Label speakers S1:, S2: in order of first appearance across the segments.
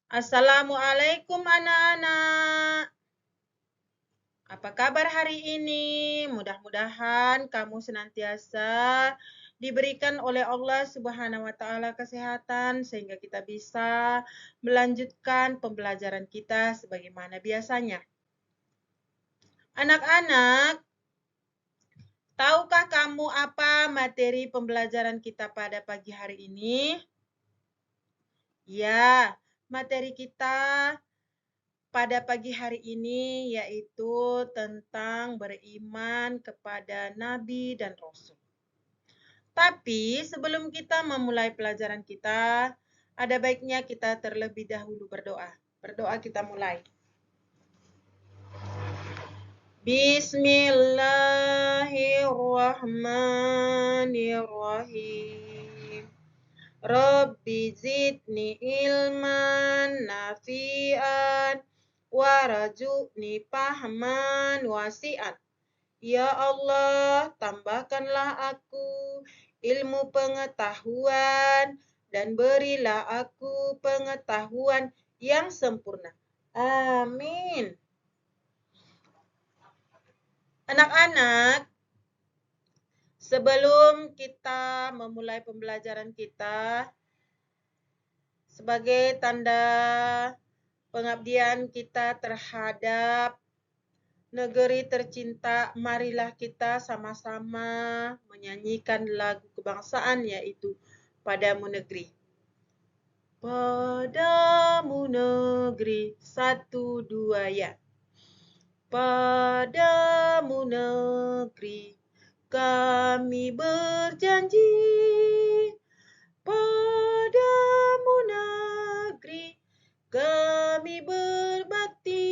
S1: Assalamualaikum anak-anak. Apa kabar hari ini? Mudah-mudahan kamu senantiasa diberikan oleh Allah Subhanahu wa taala kesehatan sehingga kita bisa melanjutkan pembelajaran kita sebagaimana biasanya. Anak-anak, tahukah kamu apa materi pembelajaran kita pada pagi hari ini? Ya, materi kita pada pagi hari ini yaitu tentang beriman kepada Nabi dan Rasul. Tapi sebelum kita memulai pelajaran kita, ada baiknya kita terlebih dahulu berdoa. Berdoa kita mulai. Bismillahirrahmanirrahim. Rabbi zidni ilman nafi'an warzuqni fahman wasi'an. Ya Allah, tambahkanlah aku ilmu pengetahuan dan berilah aku pengetahuan yang sempurna. Amin. Anak-anak, sebelum kita memulai pembelajaran kita, sebagai tanda pengabdian kita terhadap negeri tercinta, marilah kita sama-sama menyanyikan lagu kebangsaan yaitu Padamu Negeri. Padamu negeri, 1, 2 ya. Padamu negeri, kami berjanji. Padamu negeri, kami berbakti.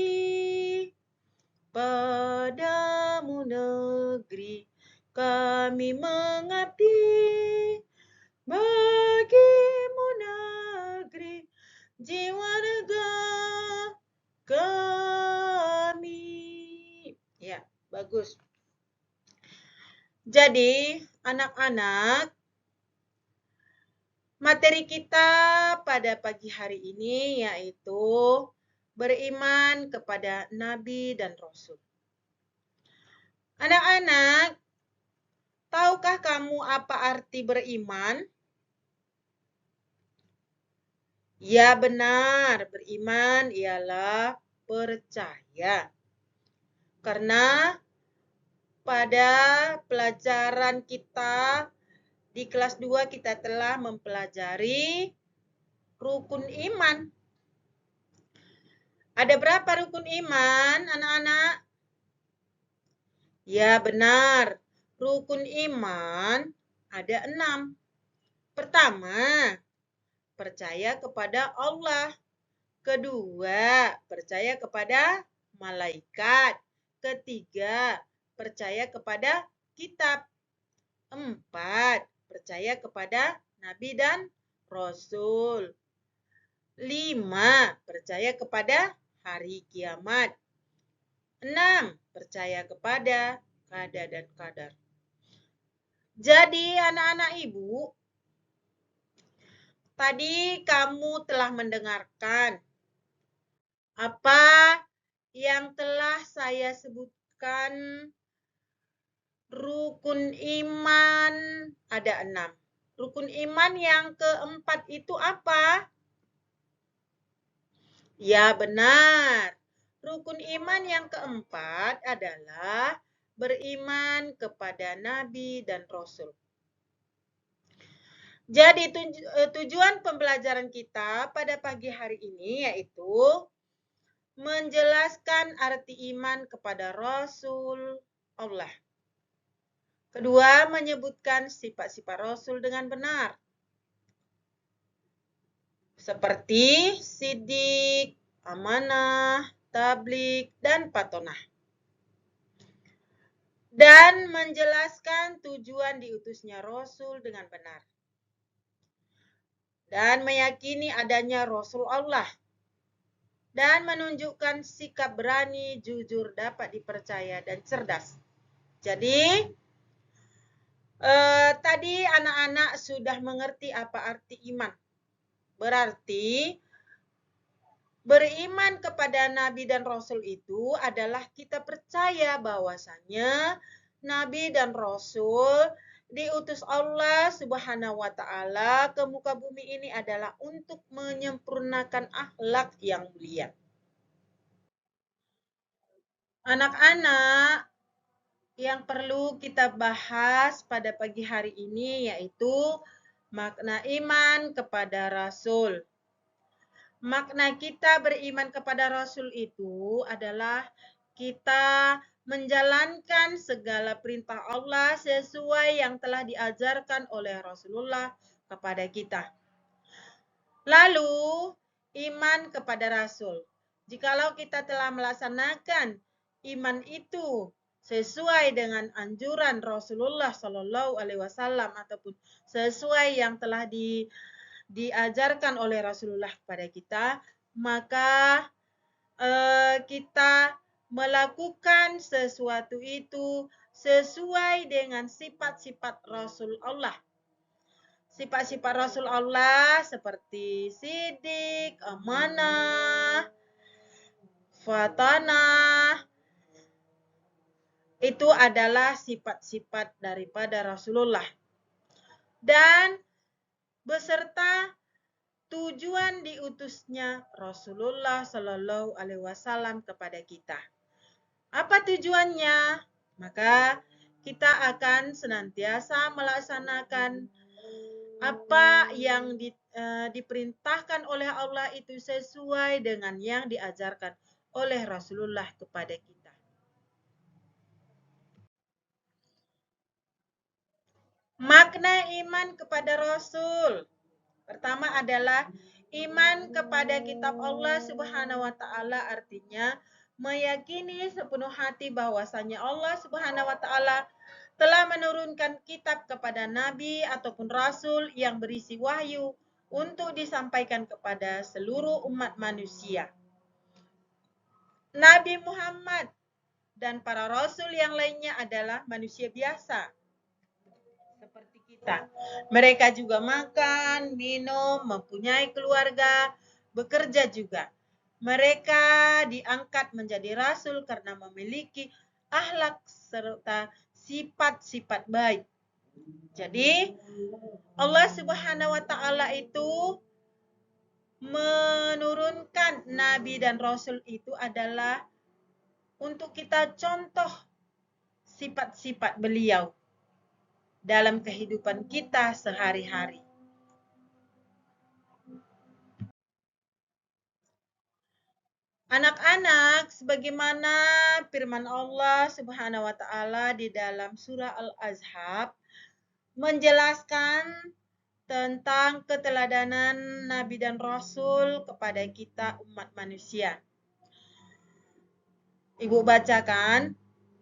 S1: Padamu negeri, kami mengabdi. Bagimu negeri, jiwa raga kami. Ya, bagus. Jadi, anak-anak, materi kita pada pagi hari ini yaitu beriman kepada Nabi dan Rasul. Anak-anak, tahukah kamu apa arti beriman? Ya benar, beriman ialah percaya. Karena pada pelajaran kita di kelas 2 kita telah mempelajari rukun iman. Ada berapa rukun iman, anak-anak? Ya benar, rukun iman ada 6. Pertama, percaya kepada Allah. Kedua, percaya kepada malaikat. Ketiga, percaya kepada kitab. 4, percaya kepada Nabi dan Rasul. 5, percaya kepada hari kiamat. 6, percaya kepada qada dan qadar. Jadi anak-anak ibu, tadi kamu telah mendengarkan apa yang telah saya sebutkan. Rukun iman ada 6. Rukun iman yang keempat itu apa? Ya benar. Rukun iman yang keempat adalah beriman kepada Nabi dan Rasul. Jadi tujuan pembelajaran kita pada pagi hari ini yaitu menjelaskan arti iman kepada Rasul Allah. Kedua, menyebutkan sifat-sifat Rasul dengan benar. Seperti sidik, amanah, tablik, dan patonah. Dan menjelaskan tujuan diutusnya Rasul dengan benar. Dan meyakini adanya Rasul Allah. Dan menunjukkan sikap berani, jujur, dapat dipercaya, dan cerdas. Jadi, tadi anak-anak sudah mengerti apa arti iman. Berarti Beriman kepada Nabi dan Rasul itu adalah kita percaya bahwasannya Nabi dan Rasul diutus Allah Subhanahu wa Ta'ala ke muka bumi ini adalah untuk menyempurnakan akhlak yang mulia. Anak-anak, yang perlu kita bahas pada pagi hari ini yaitu makna iman kepada Rasul. Makna kita beriman kepada Rasul itu adalah kita menjalankan segala perintah Allah sesuai yang telah diajarkan oleh Rasulullah kepada kita. Lalu, iman kepada Rasul. Jikalau kita telah melaksanakan iman itu sesuai dengan anjuran Rasulullah Shallallahu Alaihi Wasallam ataupun sesuai yang telah diajarkan oleh Rasulullah kepada kita, maka kita melakukan sesuatu itu sesuai dengan sifat-sifat Rasul Allah. Sifat-sifat Rasul Allah seperti sidik, amanah, fatanah, itu adalah sifat-sifat daripada Rasulullah. Dan beserta tujuan diutusnya Rasulullah Shallallahu Alaihi Wasallam kepada kita. Apa tujuannya? Maka kita akan senantiasa melaksanakan apa yang diperintahkan oleh Allah itu sesuai dengan yang diajarkan oleh Rasulullah kepada kita. Makna iman kepada Rasul. Pertama adalah iman kepada kitab Allah Subhanahu wa Ta'ala, artinya meyakini sepenuh hati bahwasanya Allah Subhanahu wa Ta'ala telah menurunkan kitab kepada nabi ataupun rasul yang berisi wahyu untuk disampaikan kepada seluruh umat manusia. Nabi Muhammad dan para rasul yang lainnya adalah manusia biasa seperti kita. Mereka juga makan, minum, mempunyai keluarga, bekerja juga. Mereka diangkat menjadi rasul karena memiliki akhlak serta sifat-sifat baik. Jadi, Allah Subhanahu wa Ta'ala itu menurunkan nabi dan rasul itu adalah untuk kita contoh sifat-sifat beliau dalam kehidupan kita sehari-hari. Anak-anak, sebagaimana firman Allah Subhanahu wa Ta'ala di dalam surah Al-Ahzab menjelaskan tentang keteladanan Nabi dan Rasul kepada kita umat manusia. Ibu bacakan.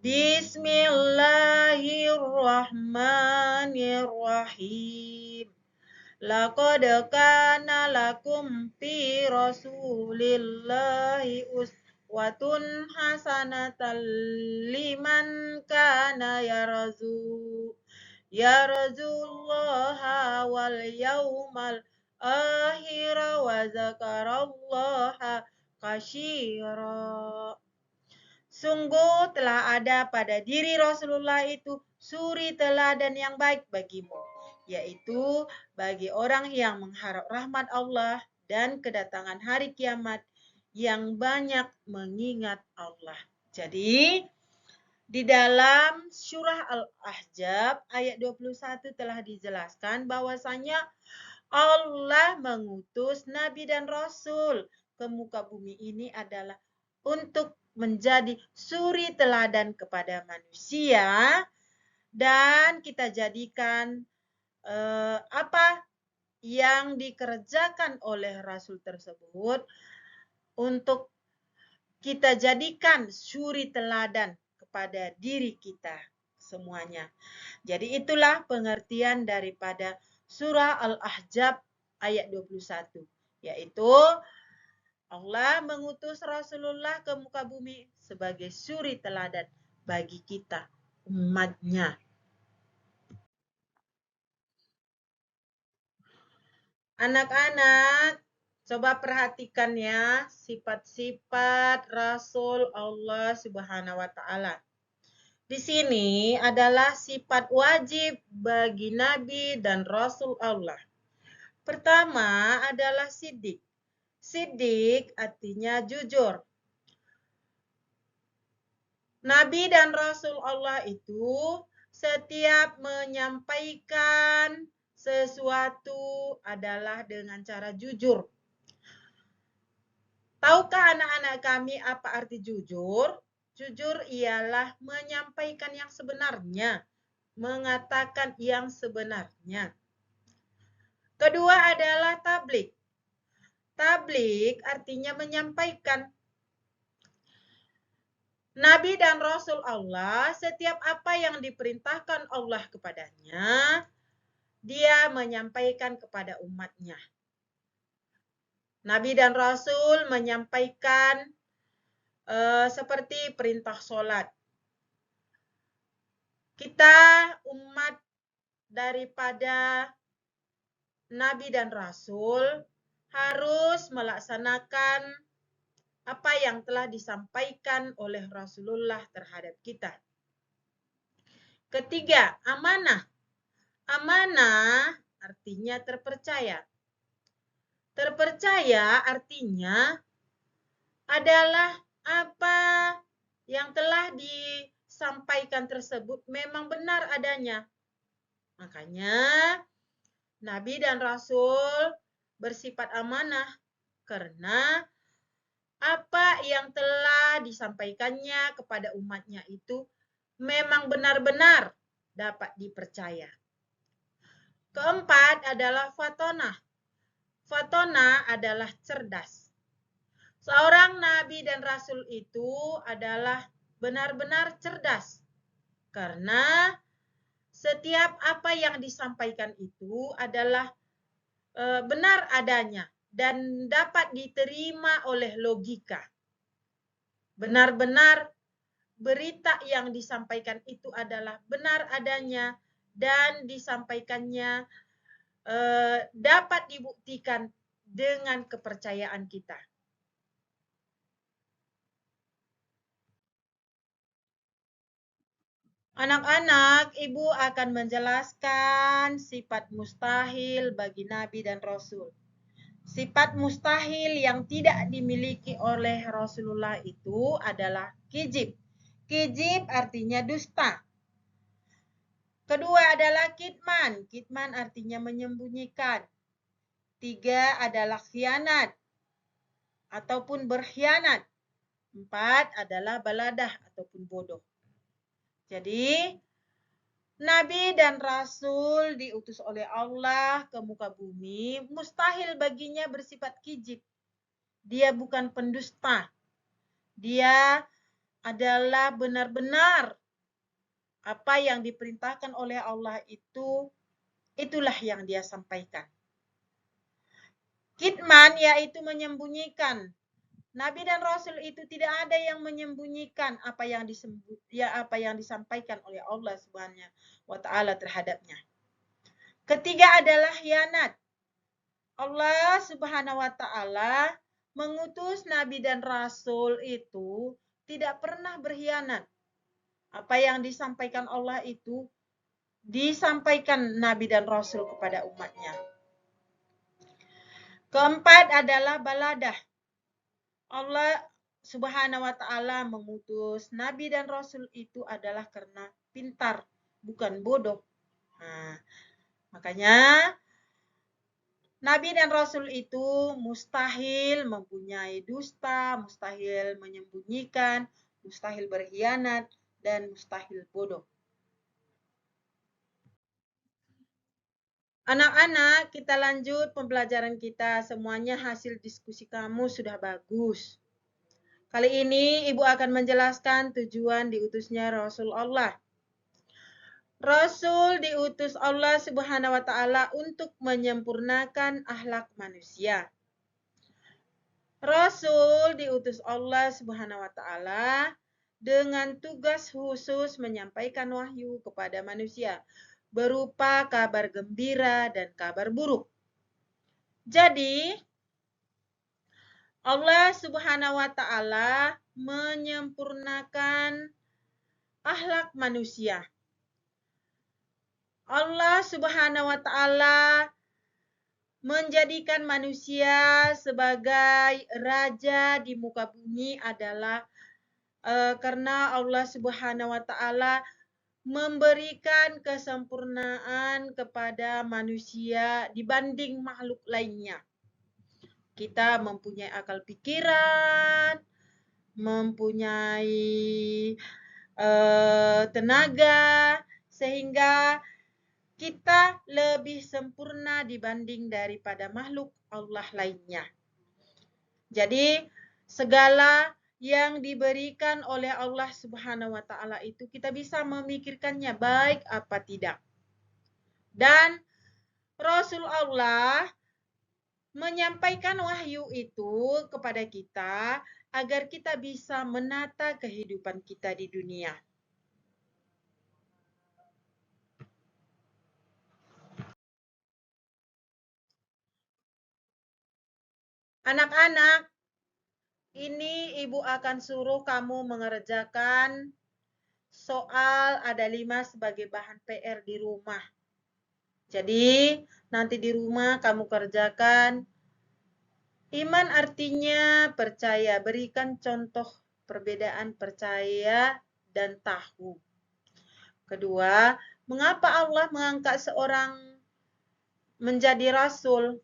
S1: Bismillahirrahmanirrahim. Laqad kana lakum fi Rasulillahi uswatun hasanatan liman kana yarjullaha wal yaumal akhir wa zakarallaha katsira. Sungguh telah ada pada diri Rasulullah itu suri teladan yang baik bagimu, yaitu bagi orang yang mengharap rahmat Allah dan kedatangan hari kiamat yang banyak mengingat Allah. Jadi, di dalam surah Al-Ahzab ayat 21 telah dijelaskan bahwasanya Allah mengutus Nabi dan Rasul ke muka bumi ini adalah untuk menjadi suri teladan kepada manusia, dan kita jadikan apa yang dikerjakan oleh Rasul tersebut untuk kita jadikan suri teladan kepada diri kita semuanya. Jadi itulah pengertian daripada surah Al-Ahzab ayat 21, yaitu Allah mengutus Rasulullah ke muka bumi sebagai suri teladan bagi kita, umatnya. Anak-anak, Coba perhatikan ya, sifat-sifat Rasul Allah Subhanahu wa Ta'ala. Di sini adalah sifat wajib bagi Nabi dan Rasul Allah. Pertama adalah siddiq. Siddiq artinya jujur. Nabi dan Rasul Allah itu setiap menyampaikan sesuatu adalah dengan cara jujur. Tahukah anak-anak kami apa arti jujur? Jujur ialah menyampaikan yang sebenarnya, mengatakan yang sebenarnya. Kedua adalah tabligh. Tabligh artinya menyampaikan. Nabi dan Rasul Allah, setiap apa yang diperintahkan Allah kepadanya, dia menyampaikan kepada umatnya. Nabi dan Rasul menyampaikan seperti perintah sholat. Kita umat daripada Nabi dan Rasul harus melaksanakan apa yang telah disampaikan oleh Rasulullah terhadap kita. Ketiga, amanah. Amanah artinya terpercaya. Terpercaya artinya adalah apa yang telah disampaikan tersebut memang benar adanya. Makanya Nabi dan Rasul bersifat amanah karena apa yang telah disampaikannya kepada umatnya itu memang benar-benar dapat dipercaya. Keempat adalah fatonah. Fatonah adalah cerdas. Seorang nabi dan rasul itu adalah benar-benar cerdas. Karena setiap apa yang disampaikan itu adalah benar adanya dan dapat diterima oleh logika. Benar-benar berita yang disampaikan itu adalah benar adanya dan disampaikannya dapat dibuktikan dengan kepercayaan kita. Anak-anak, Ibu akan menjelaskan sifat mustahil bagi Nabi dan Rasul. Sifat mustahil yang tidak dimiliki oleh Rasulullah itu adalah kizib. Kizib artinya dusta. Kedua adalah kitman. Kitman artinya menyembunyikan. Tiga adalah khianat ataupun berkhianat. Empat adalah baladah ataupun bodoh. Jadi, Nabi dan Rasul diutus oleh Allah ke muka bumi, mustahil baginya bersifat kizib. Dia bukan pendusta. Dia adalah benar-benar apa yang diperintahkan oleh Allah itu, itulah yang dia sampaikan. Kitman yaitu menyembunyikan. Nabi dan Rasul itu tidak ada yang menyembunyikan apa yang disampaikan oleh Allah Subhanahu wa Ta'ala terhadapnya. Ketiga adalah khianat. Allah Subhanahu wa Ta'ala mengutus Nabi dan Rasul itu tidak pernah berkhianat. Apa yang disampaikan Allah itu disampaikan Nabi dan Rasul kepada umatnya. Keempat adalah baladah. Allah Subhanahu wa Ta'ala mengutus Nabi dan Rasul itu adalah karena pintar, bukan bodoh. Nah, makanya Nabi dan Rasul itu mustahil mempunyai dusta, mustahil menyembunyikan, mustahil berkhianat, dan mustahil bodoh. Anak-anak, kita lanjut pembelajaran kita. Semuanya hasil diskusi kamu sudah bagus. Kali ini Ibu akan menjelaskan tujuan diutusnya Rasul Allah. Rasul diutus Allah Subhanahu wa Ta'ala untuk menyempurnakan akhlak manusia. Rasul diutus Allah Subhanahu wa Ta'ala dengan tugas khusus menyampaikan wahyu kepada manusia berupa kabar gembira dan kabar buruk. Jadi, Allah Subhanahu wa Ta'ala menyempurnakan akhlak manusia. Allah Subhanahu wa Ta'ala menjadikan manusia sebagai raja di muka bumi adalah karena Allah Subhanahu wa Ta'ala memberikan kesempurnaan kepada manusia dibanding makhluk lainnya. Kita mempunyai akal pikiran, mempunyai tenaga, sehingga kita lebih sempurna dibanding daripada makhluk Allah lainnya. Jadi segala yang diberikan oleh Allah Subhanahu wa Ta'ala itu kita bisa memikirkannya baik apa tidak. Dan Rasul Allah menyampaikan wahyu itu kepada kita agar kita bisa menata kehidupan kita di dunia. Anak-anak, ini ibu akan suruh kamu mengerjakan soal ada 5 sebagai bahan PR di rumah. Jadi nanti di rumah kamu kerjakan. Iman artinya percaya. Berikan contoh perbedaan percaya dan tahu. Kedua, mengapa Allah mengangkat seorang menjadi rasul?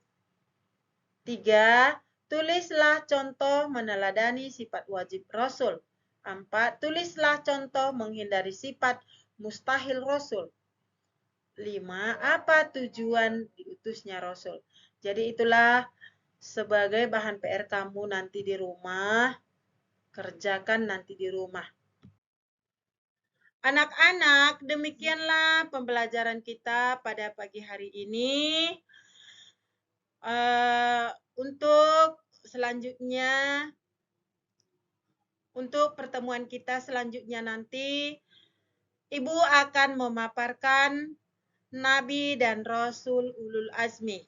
S1: 3, tulislah contoh meneladani sifat wajib rasul. 4, tulislah contoh menghindari sifat mustahil rasul. 5, apa tujuan diutusnya rasul? Jadi itulah sebagai bahan PR kamu nanti di rumah, kerjakan nanti di rumah. Anak-anak, demikianlah pembelajaran kita pada pagi hari ini. Untuk selanjutnya, untuk pertemuan kita selanjutnya nanti, Ibu akan memaparkan Nabi dan Rasul Ulul Azmi.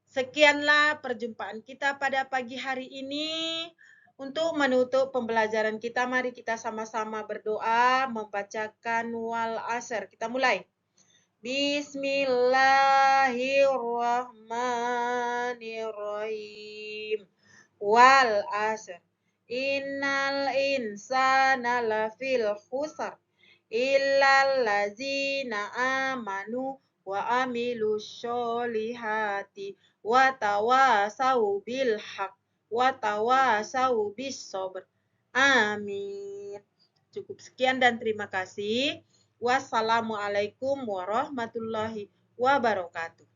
S1: Sekianlah perjumpaan kita pada pagi hari ini. Untuk menutup pembelajaran kita, mari kita sama-sama berdoa membacakan wal asr. Kita mulai. Bismillahirrahmanirrahim. Wal asr. Innal insana lafil khusr. Illal ladzina amanu wa amilus sholihati wa tawasau bil haq wa tawasau bis sabr. Amin. Cukup sekian dan terima kasih. Wassalamualaikum warahmatullahi wabarakatuh.